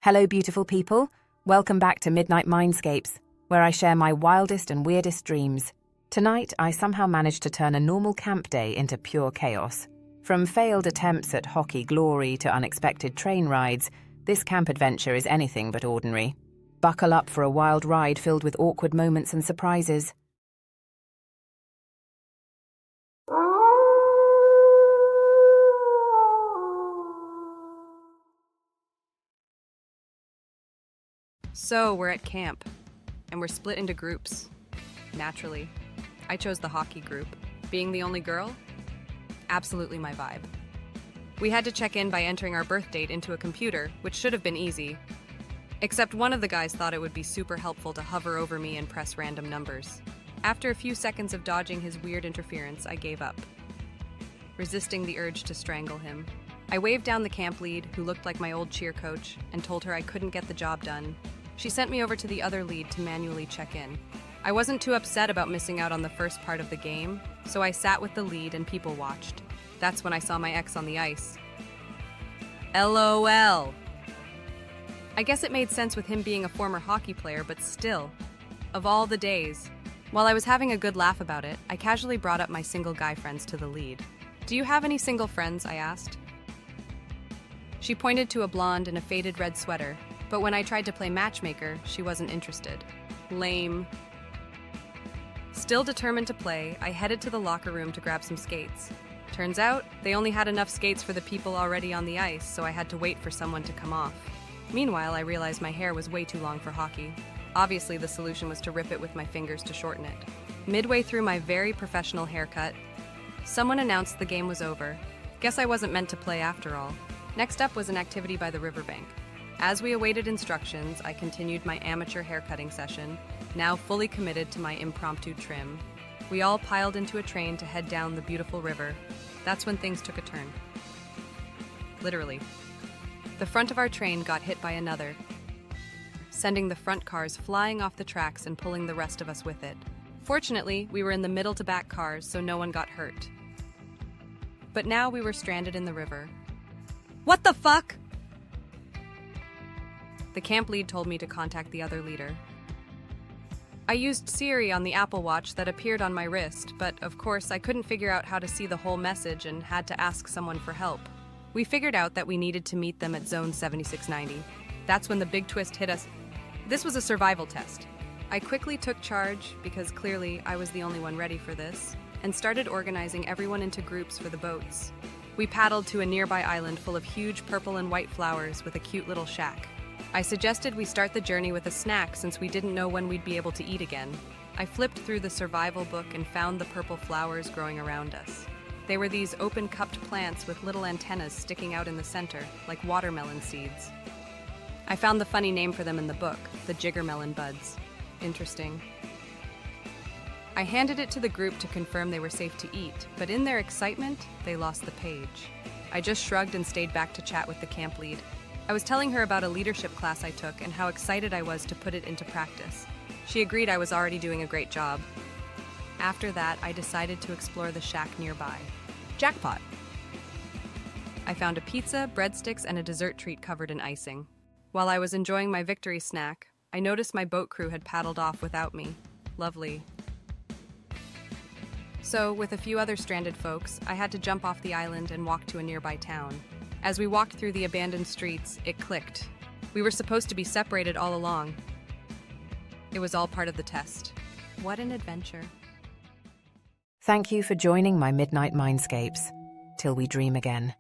Hello, beautiful people. Welcome back to Midnight Mindscapes, where I share my wildest and weirdest dreams. Tonight, I somehow managed to turn a normal camp day into pure chaos. From failed attempts at hockey glory to unexpected train rides, this camp adventure is anything but ordinary. Buckle up for a wild ride filled with awkward moments and surprises. So we're at camp, and we're split into groups. Naturally, I chose the hockey group. Being the only girl? Absolutely my vibe. We had to check in by entering our birth date into a computer, which should have been easy. Except one of the guys thought it would be super helpful to hover over me and press random numbers. After a few seconds of dodging his weird interference, I gave up, resisting the urge to strangle him. I waved down the camp lead, who looked like my old cheer coach, and told her I couldn't get the job done. She sent me over to the other lead to manually check in. I wasn't too upset about missing out on the first part of the game, so I sat with the lead and people watched. That's when I saw my ex on the ice. LOL. I guess it made sense with him being a former hockey player, but still, of all the days. While I was having a good laugh about it, I casually brought up my single guy friends to the lead. "Do you have any single friends?" I asked. She pointed to a blonde in a faded red sweater, but when I tried to play matchmaker, she wasn't interested. Lame. Still determined to play, I headed to the locker room to grab some skates. Turns out, they only had enough skates for the people already on the ice, so I had to wait for someone to come off. Meanwhile, I realized my hair was way too long for hockey. Obviously, the solution was to rip it with my fingers to shorten it. Midway through my very professional haircut, someone announced the game was over. Guess I wasn't meant to play after all. Next up was an activity by the riverbank. As we awaited instructions, I continued my amateur haircutting session, now fully committed to my impromptu trim. We all piled into a train to head down the beautiful river. That's when things took a turn. Literally. The front of our train got hit by another, sending the front cars flying off the tracks and pulling the rest of us with it. Fortunately, we were in the middle-to-back cars, so no one got hurt. But now we were stranded in the river. What the fuck? The camp lead told me to contact the other leader. I used Siri on the Apple Watch that appeared on my wrist, but of course I couldn't figure out how to see the whole message and had to ask someone for help. We figured out that we needed to meet them at zone 7690. That's when the big twist hit us. This was a survival test. I quickly took charge, because clearly I was the only one ready for this, and started organizing everyone into groups for the boats. We paddled to a nearby island full of huge purple and white flowers with a cute little shack. I suggested we start the journey with a snack since we didn't know when we'd be able to eat again. I flipped through the survival book and found the purple flowers growing around us. They were these open-cupped plants with little antennas sticking out in the center, like watermelon seeds. I found the funny name for them in the book, the jiggermelon buds. Interesting. I handed it to the group to confirm they were safe to eat, but in their excitement, they lost the page. I just shrugged and stayed back to chat with the camp lead. I was telling her about a leadership class I took and how excited I was to put it into practice. She agreed I was already doing a great job. After that, I decided to explore the shack nearby. Jackpot! I found a pizza, breadsticks, and a dessert treat covered in icing. While I was enjoying my victory snack, I noticed my boat crew had paddled off without me. Lovely. So, with a few other stranded folks, I had to jump off the island and walk to a nearby town. As we walked through the abandoned streets, it clicked. We were supposed to be separated all along. It was all part of the test. What an adventure. Thank you for joining my Midnight Mindscapes. Till we dream again.